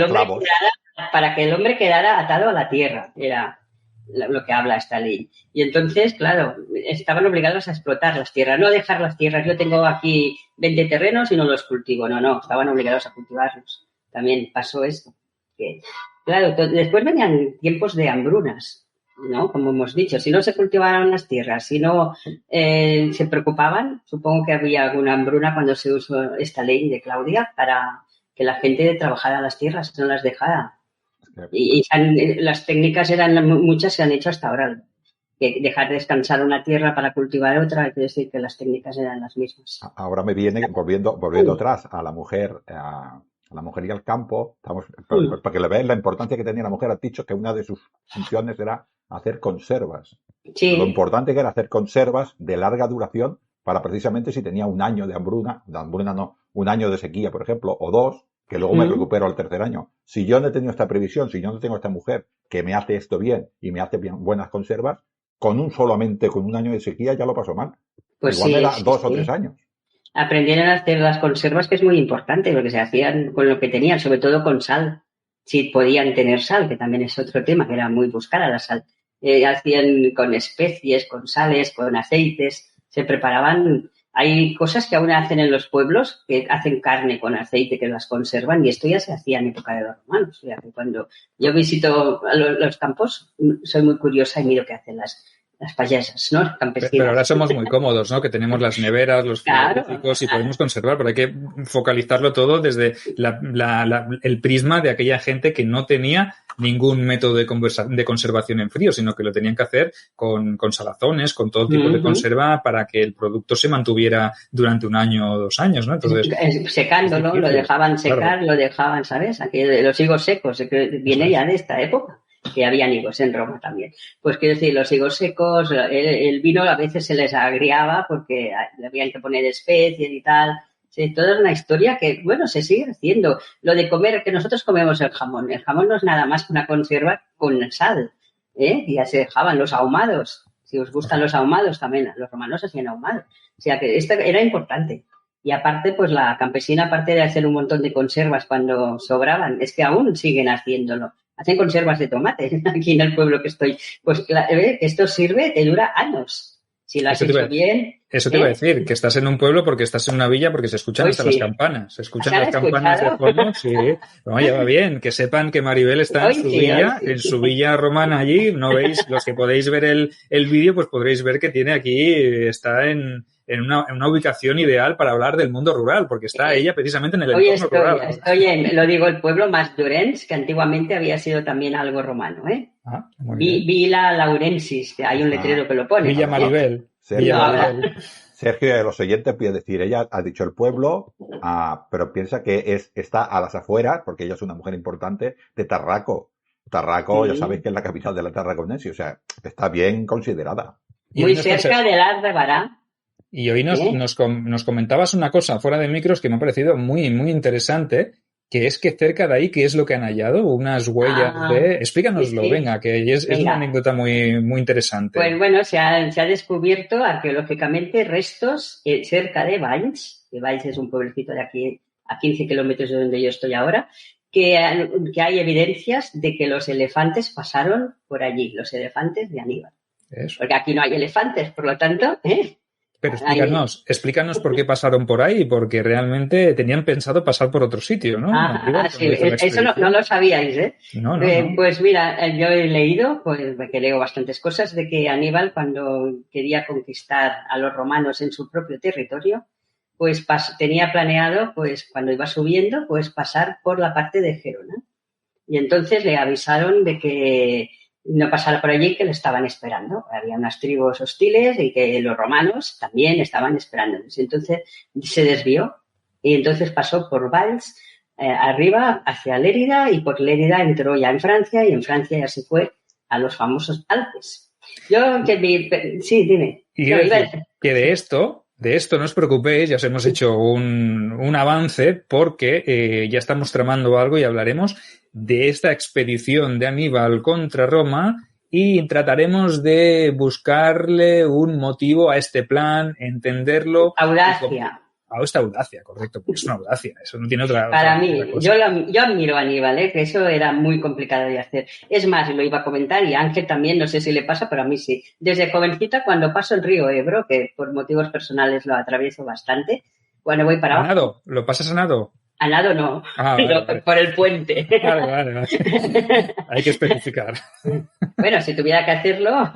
el hombre quedara atado a la tierra, era lo que habla esta ley. Y entonces, claro, estaban obligados a explotar las tierras, no dejar las tierras. Yo tengo aquí 20 terrenos y no los cultivo. No, estaban obligados a cultivarlos. También pasó esto. Que, claro, después venían tiempos de hambrunas, ¿no? Como hemos dicho, si no se cultivaban las tierras, si no se preocupaban, supongo que había alguna hambruna cuando se usó esta ley de Claudia para que la gente trabajara las tierras, no las dejara. Y las técnicas muchas se han hecho hasta ahora. Que dejar descansar una tierra para cultivar otra, quiere decir que las técnicas eran las mismas. Ahora me viene, volviendo atrás a la mujer, a la mujer y al campo, para que le veáis la importancia que tenía la mujer. Ha dicho que una de sus funciones era hacer conservas. Sí. Lo importante que era hacer conservas de larga duración para precisamente si tenía un año de hambruna no, un año de sequía, por ejemplo, o 2, que luego me recupero al tercer año. Si yo no he tenido esta previsión, si yo no tengo esta mujer que me hace esto bien y me hace buenas conservas, con un año de sequía ya lo paso mal. Pues igual me da 2 o 3 años. Aprendieron a hacer las conservas, que es muy importante, porque se hacían con lo que tenían, sobre todo con sal. Si podían tener sal, que también es otro tema, que era muy buscada la sal. Hacían con especies, con sales, con aceites, se preparaban. Hay cosas que aún hacen en los pueblos, que hacen carne con aceite, que las conservan, y esto ya se hacía en época de los romanos. O sea, que cuando yo visito los campos, soy muy curiosa y miro qué hacen las payasas, ¿no? Campesinas. Pero ahora somos muy cómodos, ¿no? Que tenemos las neveras, los frigoríficos y podemos conservar, pero hay que focalizarlo todo desde el prisma de aquella gente que no tenía ningún método de conservación en frío, sino que lo tenían que hacer con salazones, con todo tipo de conserva para que el producto se mantuviera durante 1 año o 2 años, ¿no? Entonces, secándolo, lo dejaban secar, claro. Lo dejaban, ¿sabes? Aquí los higos secos, que viene ya de esta época, que habían higos en Roma también. Pues quiero decir, los higos secos, el vino a veces se les agriaba porque le habían que poner especies y tal. Sí, toda una historia que, bueno, se sigue haciendo. Lo de comer, que nosotros comemos el jamón. El jamón no es nada más que una conserva con sal. Y ya se dejaban los ahumados. Si os gustan los ahumados, también los romanos hacían ahumados. O sea que esto era importante. Y aparte, pues la campesina, aparte de hacer un montón de conservas cuando sobraban, es que aún siguen haciéndolo. Hacen conservas de tomate aquí en el pueblo que estoy. Pues esto sirve, te dura años. Si lo has hecho bien. Eso te iba a decir, que estás en un pueblo porque estás en una villa porque se escuchan hasta las campanas. Se escuchan las campanas de fondo. Sí, no, ya va bien. Que sepan que Maribel está en su villa, en su villa romana allí. No veis, los que podéis ver el vídeo, pues podréis ver que tiene aquí, está en una ubicación ideal para hablar del mundo rural, porque está ella precisamente en el entorno rural. Estoy en, lo digo, el pueblo más Llorenç, que antiguamente había sido también algo romano, Villa Laurensis, que hay un letrero que lo pone. Villa Maribel. Sergio, de los oyentes puede decir, ella ha dicho el pueblo, pero piensa que está a las afueras, porque ella es una mujer importante, de Tarraco. Tarraco, ya sabéis que es la capital de la Tarraconense, o sea, está bien considerada. Muy cerca de Las de Bará. Y hoy nos comentabas una cosa fuera de micros que me ha parecido muy, muy interesante, que es que cerca de ahí, ¿qué es lo que han hallado? Unas huellas de... Explícanoslo, venga, que es una anécdota muy, muy interesante. Pues bueno, se ha descubierto arqueológicamente restos cerca de Valls, que Valls es un pueblecito de aquí a 15 kilómetros de donde yo estoy ahora, que hay evidencias de que los elefantes pasaron por allí, los elefantes de Aníbal. Eso. Porque aquí no hay elefantes, por lo tanto... Pero explícanos por qué pasaron por ahí, porque realmente tenían pensado pasar por otro sitio, ¿no? Eso no lo sabíais, ¿eh? No. Pues mira, yo he leído, pues que leo bastantes cosas, de que Aníbal, cuando quería conquistar a los romanos en su propio territorio, pues tenía planeado, pues cuando iba subiendo, pues pasar por la parte de Gerona. Y entonces le avisaron de que no pasara por allí, que lo estaban esperando. Había unas tribus hostiles y que los romanos también estaban esperando. Entonces se desvió y entonces pasó por Valls arriba hacia Lérida y por Lérida entró ya en Francia y en Francia ya se fue a los famosos Alpes. Sí, dime. Y que de esto no os preocupéis, ya os hemos hecho un avance porque ya estamos tramando algo y hablaremos de esta expedición de Aníbal contra Roma y trataremos de buscarle un motivo a este plan, entenderlo. Audacia. Esta audacia, correcto, porque es una audacia, eso no tiene otra Para mí, yo admiro a Aníbal, que eso era muy complicado de hacer. Es más, lo iba a comentar y a Ángel también, no sé si le pasa, pero a mí sí. Desde jovencita, cuando paso el río Ebro, que por motivos personales lo atravieso bastante, cuando voy para abajo... ¿A nado? ¿Lo pasas a nado? A nado no, vale. Por el puente. Vale. Hay que especificar. Bueno, si tuviera que hacerlo,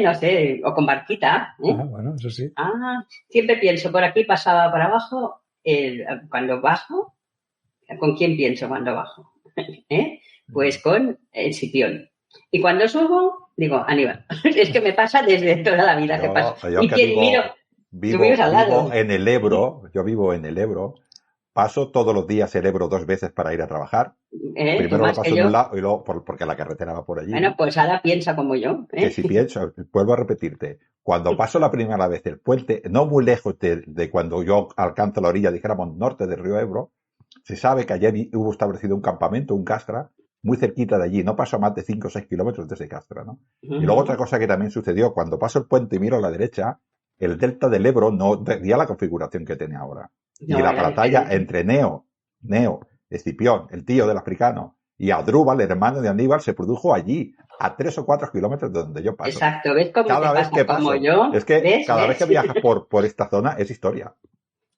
no sé, o con barquita. Bueno, eso sí. Siempre pienso, por aquí pasaba para abajo, cuando bajo, ¿con quién pienso cuando bajo? Pues con Escipión. Y cuando subo, digo, Aníbal. Es que me pasa desde toda la vida que paso. Y vivo en el Ebro, yo vivo en el Ebro. Paso todos los días el Ebro 2 veces para ir a trabajar. Primero lo paso de un lado y luego porque la carretera va por allí. Bueno, pues ahora piensa como yo. Que si pienso, vuelvo a repetirte, cuando paso la primera vez el puente, no muy lejos de cuando yo alcanzo la orilla, dijéramos, norte del río Ebro, se sabe que allí hubo establecido un campamento, un castra, muy cerquita de allí. No paso a más de 5 o 6 kilómetros de ese castra, ¿no? Y luego otra cosa que también sucedió, cuando paso el puente y miro a la derecha, el delta del Ebro no tenía la configuración que tiene ahora. Y la batalla entre Neo, Escipión, el tío del africano, y Adrúbal, el hermano de Aníbal, se produjo allí, a 3 o 4 kilómetros de donde yo paso. Exacto, ¿ves cómo cada vez que paso, como yo? Es que cada vez que viajas por esta zona es historia.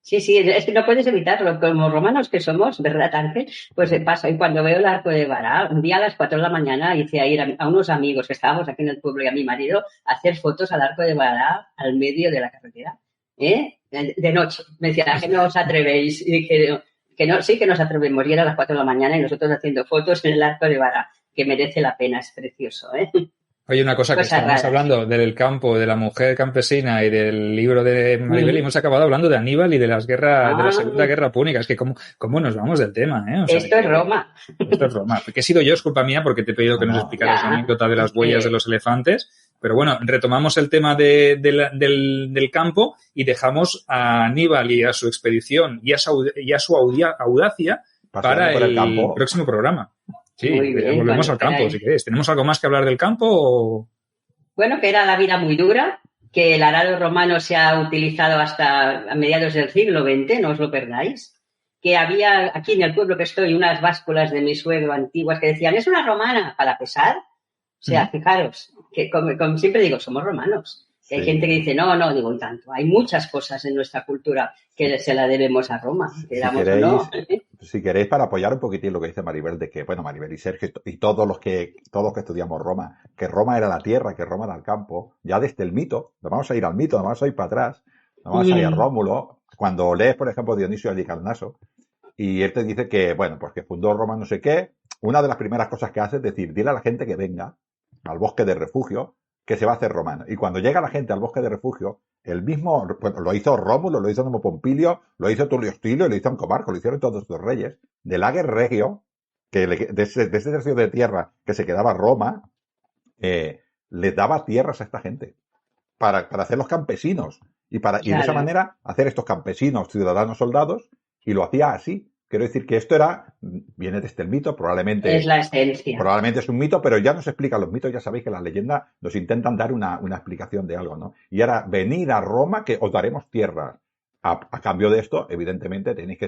Sí, es que no puedes evitarlo. Como romanos que somos, ¿verdad, Ángel? Pues pasa. Y cuando veo el arco de Bará, un día a las 4 de la mañana hice a ir a unos amigos que estábamos aquí en el pueblo y a mi marido a hacer fotos al arco de Bará al medio de la carretera. De noche. Me decían, que no os atrevéis. Y dije, que no, sí que nos atrevemos. Y era a las 4 de la mañana y nosotros haciendo fotos en el arco de Bará, que merece la pena, es precioso, Oye, una cosa, que estamos hablando del campo, de la mujer campesina y del libro de Maribel, y hemos acabado hablando de Aníbal y de las guerras, de la Segunda Guerra Púnica. Es que cómo nos vamos del tema, O sea, esto es Roma. Esto es Roma. Que he sido yo, es culpa mía, porque te he pedido que nos explicaras la anécdota de las huellas de los elefantes. Pero bueno, retomamos el tema del campo y dejamos a Aníbal y a su expedición y a su audacia para el próximo programa. Sí, volvemos al campo, si queréis. ¿Tenemos algo más que hablar del campo o...? Bueno, que era la vida muy dura, que el arado romano se ha utilizado hasta a mediados del siglo XX, no os lo perdáis. Que había aquí en el pueblo que estoy unas básculas de mi suegro antiguas que decían, es una romana para pesar. O sea, fijaros, que como siempre digo, somos romanos. Que hay gente que dice, no, digo, y tanto. Hay muchas cosas en nuestra cultura que se la debemos a Roma. Si queréis, para apoyar un poquitín lo que dice Maribel, de que, bueno, Maribel y Sergio y todos los que estudiamos Roma, que Roma era la tierra, que Roma era el campo, ya desde el mito, nos vamos a ir al mito, nos vamos a ir para atrás, nos vamos a ir a Rómulo. Cuando lees, por ejemplo, Dionisio Halicarnaso, y él te dice que, bueno, pues que fundó Roma no sé qué, una de las primeras cosas que hace es decir, dile a la gente que venga al bosque de refugio, que se va a hacer romano. Y cuando llega la gente al bosque de refugio, el mismo, bueno, lo hizo Rómulo, lo hizo Nemo Pompilio, lo hizo Tulio Stilio, lo hizo Ancomarco, lo hicieron todos los reyes, del Ager Regio, de ese tercio de tierra que se quedaba Roma, les daba tierras a esta gente, para hacer los campesinos, y de esa manera hacer estos campesinos, ciudadanos, soldados, y lo hacía así. Quiero decir que esto viene desde el mito, probablemente. Es la esencia. Probablemente es un mito, pero ya nos explica los mitos, ya sabéis que las leyendas nos intentan dar una explicación de algo, ¿no? Y ahora, venid a Roma que os daremos tierra. A cambio de esto, evidentemente, tenéis que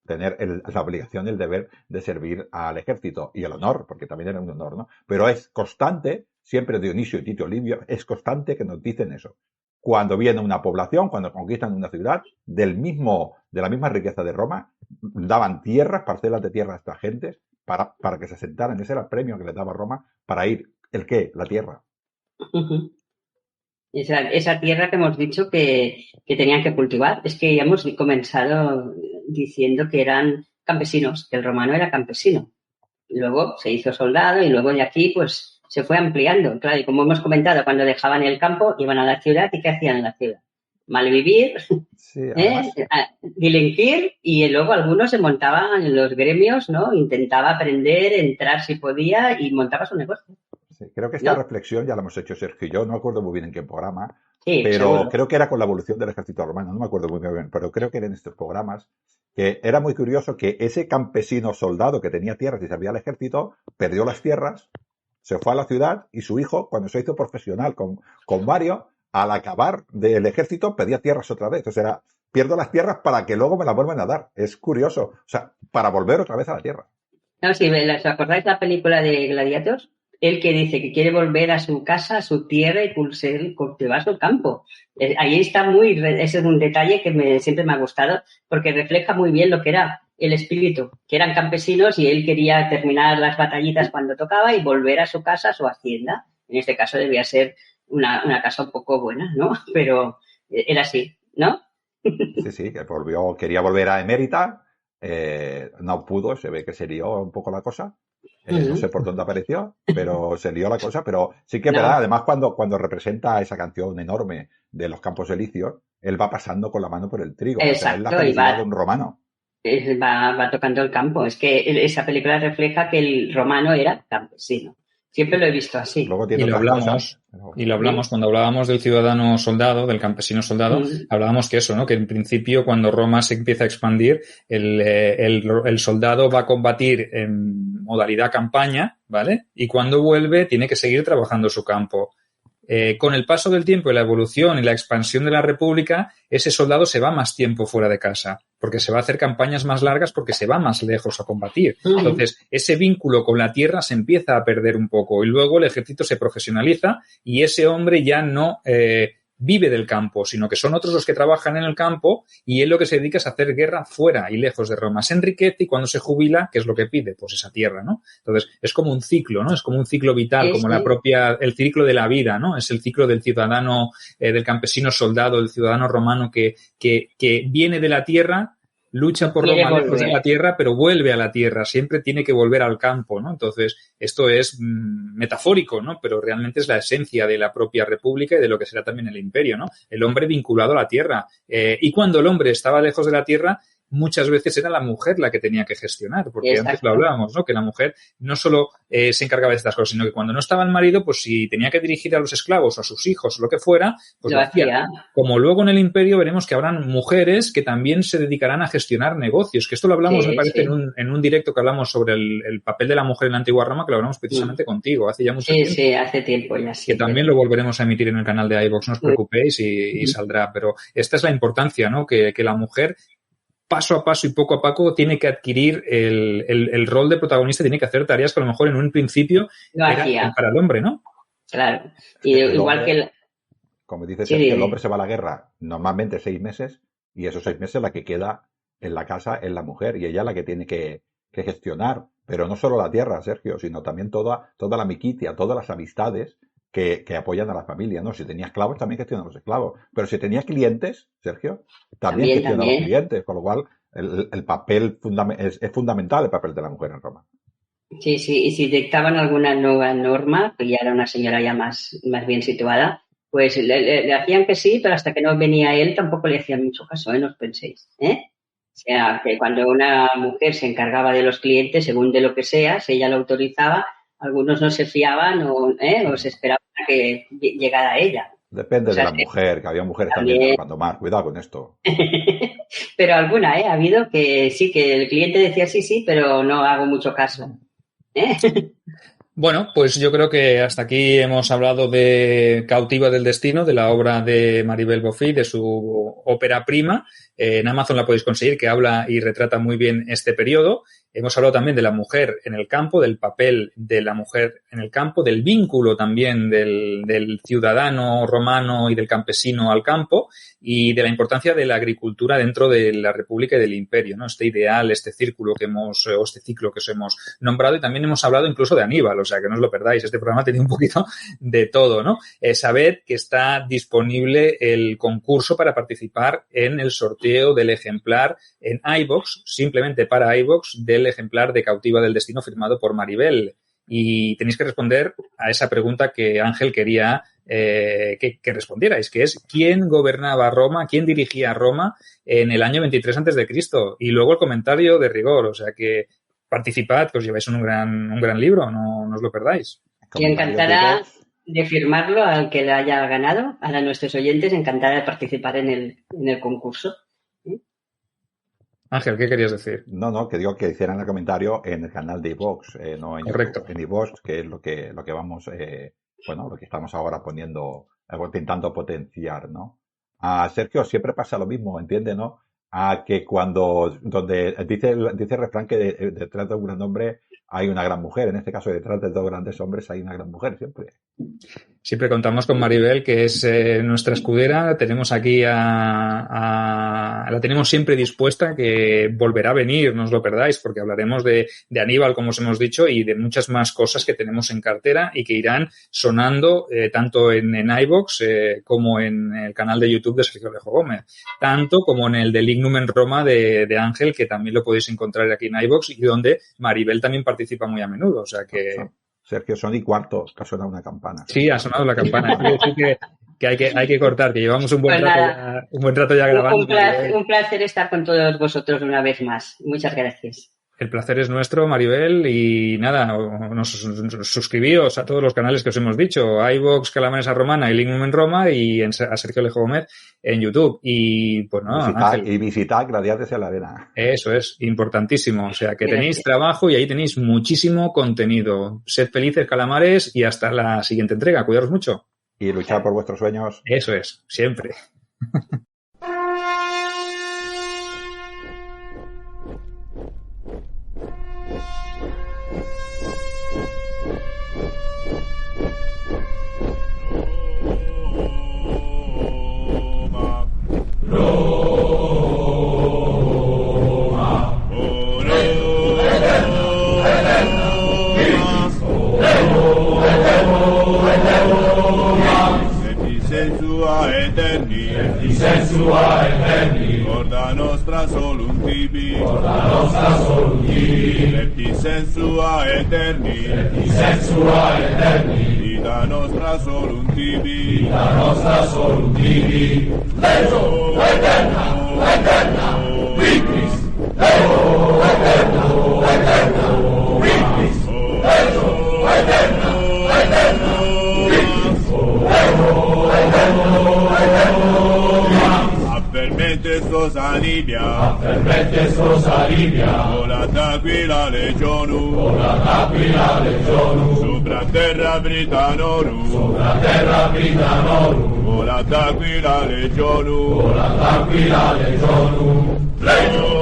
tener la obligación y el deber de servir al ejército. Y el honor, porque también era un honor, ¿no? Pero es constante, siempre Dionisio y Tito Livio, es constante que nos dicen eso. Cuando viene una población, cuando conquistan una ciudad, de la misma riqueza de Roma, daban tierras, parcelas de tierra a estas gentes, para que se sentaran. Ese era el premio que les daba Roma para ir. ¿El qué? La tierra. Esa tierra que hemos dicho que tenían que cultivar. Es que ya hemos comenzado diciendo que eran campesinos, que el romano era campesino. Luego se hizo soldado y luego de aquí, pues, se fue ampliando. Claro, y como hemos comentado, cuando dejaban el campo, iban a la ciudad. ¿Y qué hacían en la ciudad? Malvivir, sí, delinquir, y luego algunos se montaban en los gremios, ¿no? Intentaba aprender, entrar si podía y montaba su negocio. Sí, creo que esta reflexión ya la hemos hecho Sergio y yo, no me acuerdo muy bien en qué programa, sí, pero seguro. Creo que era con la evolución del ejército romano, no me acuerdo muy bien, pero creo que eran estos programas, que era muy curioso que ese campesino soldado que tenía tierras y servía al ejército, perdió las tierras, se fue a la ciudad y su hijo, cuando se hizo profesional con Mario, al acabar del ejército pedía tierras otra vez. O sea, pierdo las tierras para que luego me las vuelvan a dar. Es curioso. O sea, para volver otra vez a la tierra. No, si ¿os acordáis la película de Gladiator? Él que dice que quiere volver a su casa, a su tierra y cultivar su campo. Ahí está ese es un detalle que siempre me ha gustado porque refleja muy bien lo que era el espíritu, que eran campesinos y él quería terminar las batallitas cuando tocaba y volver a su casa, a su hacienda. En este caso debía ser una casa un poco buena, ¿no? Pero era así, ¿no? Sí, que quería volver a Emérita, no pudo, se ve que se lió un poco la cosa. No sé por dónde apareció, pero se lió la cosa, pero sí que es verdad, además cuando representa esa canción enorme de los Campos Elíseos, él va pasando con la mano por el trigo. Exacto, o sea, es la felicidad de un romano. Va tocando el campo. Es que esa película refleja que el romano era campesino. Siempre lo he visto así. Luego tiene otras cosas, y lo hablamos cuando hablábamos del ciudadano soldado, del campesino soldado, hablábamos que eso, ¿no? Que en principio cuando Roma se empieza a expandir, el soldado va a combatir en modalidad campaña, ¿vale? Y cuando vuelve tiene que seguir trabajando su campo. Con el paso del tiempo y la evolución y la expansión de la República, ese soldado se va más tiempo fuera de casa, porque se va a hacer campañas más largas porque se va más lejos a combatir. Entonces, ese vínculo con la tierra se empieza a perder un poco y luego el ejército se profesionaliza y ese hombre ya no vive del campo, sino que son otros los que trabajan en el campo y él lo que se dedica es a hacer guerra fuera y lejos de Roma. Se enriquece y cuando se jubila, ¿qué es lo que pide? Pues esa tierra, ¿no? Entonces, es como un ciclo, ¿no? Es como un ciclo vital, como el ciclo de la vida, ¿no? Es el ciclo del ciudadano, del campesino soldado, del ciudadano romano que viene de la tierra, lucha por Roma lejos de la tierra, pero vuelve a la tierra, siempre tiene que volver al campo, ¿no? Entonces, esto es metafórico, ¿no? Pero realmente es la esencia de la propia república y de lo que será también el imperio, ¿no? El hombre vinculado a la tierra. Y cuando el hombre estaba lejos de la tierra, muchas veces era la mujer la que tenía que gestionar, porque Exacto. antes lo hablábamos, ¿no? Que la mujer no solo se encargaba de estas cosas, sino que cuando no estaba el marido, pues si tenía que dirigir a los esclavos o a sus hijos o lo que fuera, pues lo hacía. Como luego en el Imperio veremos que habrán mujeres que también se dedicarán a gestionar negocios, que esto lo hablamos, me parece, en un directo que hablamos sobre el papel de la mujer en la antigua Roma, que lo hablamos precisamente contigo, hace ya mucho tiempo. Sí, hace tiempo ya. Sí, que también lo volveremos a emitir en el canal de iVoox, no os preocupéis y saldrá, pero esta es la importancia, ¿no? Que la mujer paso a paso y poco a poco tiene que adquirir el rol de protagonista, tiene que hacer tareas que a lo mejor en un principio eran para el hombre, ¿no? Claro. Y igual hombre, que como dice Sergio, el hombre se va a la guerra normalmente 6 meses y esos 6 meses la que queda en la casa es la mujer y ella la que tiene que gestionar, pero no solo la tierra, Sergio, sino también toda la miquitia, todas las amistades que apoyan a la familia, ¿no? Si tenía esclavos, también gestiona los esclavos. Pero si tenía clientes, Sergio, también gestiona los clientes. Con lo cual, el papel es fundamental, el papel de la mujer en Roma. Sí, y si dictaban alguna nueva norma, que ya era una señora ya más bien situada, pues le hacían que sí, pero hasta que no venía él tampoco le hacían mucho caso, no os penséis, O sea, que cuando una mujer se encargaba de los clientes, según de lo que sea, si ella lo autorizaba, algunos no se fiaban o se esperaban a que llegara ella. Depende de la mujer, que había mujeres también cuando más. Cuidado con esto. Pero alguna, ha habido que sí, que el cliente decía sí, pero no hago mucho caso. Bueno, pues yo creo que hasta aquí hemos hablado de Cautiva del Destino, de la obra de Maribel Bofill, de su ópera prima. En Amazon la podéis conseguir, que habla y retrata muy bien este periodo. Hemos hablado también de la mujer en el campo, del papel de la mujer en el campo, del vínculo también del ciudadano romano y del campesino al campo y de la importancia de la agricultura dentro de la República y del Imperio, ¿no? Este ideal, este círculo o este ciclo que os hemos nombrado, y también hemos hablado incluso de Aníbal, o sea que no os lo perdáis. Este programa tiene un poquito de todo, ¿no? Sabed que está disponible el concurso para participar en el sorteo del ejemplar en iVoox, simplemente para iVoox, del ejemplar de Cautiva del Destino firmado por Maribel. Y tenéis que responder a esa pregunta que Ángel quería que respondierais, que es ¿quién gobernaba Roma, quién dirigía Roma en el año 23 a.C.? Y luego el comentario de rigor, o sea que participad, que os lleváis un gran libro, no os lo perdáis. Y encantada de firmarlo al que le haya ganado, a nuestros oyentes, encantada de participar en el concurso. Ángel, ¿qué querías decir? No, que digo que hicieran el comentario en el canal de iVoox, no en Correcto. YouTube, en iVoox, que es lo que vamos, lo que estamos ahora poniendo, intentando potenciar, ¿no? A Sergio siempre pasa lo mismo, ¿entiende, no? A que donde dice el refrán que detrás de un gran hombre hay una gran mujer, en este caso detrás de 2 grandes hombres hay una gran mujer, siempre. Siempre contamos con Maribel, que es nuestra escudera. Tenemos aquí la tenemos siempre dispuesta, que volverá a venir, no os lo perdáis, porque hablaremos de Aníbal, como os hemos dicho, y de muchas más cosas que tenemos en cartera y que irán sonando tanto en iVoox como en el canal de YouTube de Sergio Alejo Gómez, tanto como en el de Lignum en Roma de Ángel, que también lo podéis encontrar aquí en iVoox, y donde Maribel también participa muy a menudo, o sea que... Sergio, son y cuarto, que ha sonado una campana. Sí, ha sonado la campana. Quiere decir que hay que cortar, que llevamos un buen rato ya grabando. Un placer estar con todos vosotros una vez más. Muchas gracias. El placer es nuestro, Maribel, y nada, suscribíos a todos los canales que os hemos dicho, iVoox, Calamanesa Romana y Lignum en Roma, y a Sergio Alejo Gómez en YouTube. Y pues nada, visitad Gladiates en la Arena. Eso es, importantísimo. O sea, que tenéis trabajo y ahí tenéis muchísimo contenido. Sed felices, calamares, y hasta la siguiente entrega. Cuidaros mucho. Y luchad por vuestros sueños. Eso es, siempre. Sensua eterni, orda nostra solum tibi, lepti sensua eterni, vita nostra solum tibi, Legio eterna, vi Christi. estos alivia. Afferretti estos alivia. Volat aquila legionu. Volat aquila legionu. Supra terra Britanorum. Supra terra Britanorum. Volat aquila legionu. Volat aquila legionu. Legionu.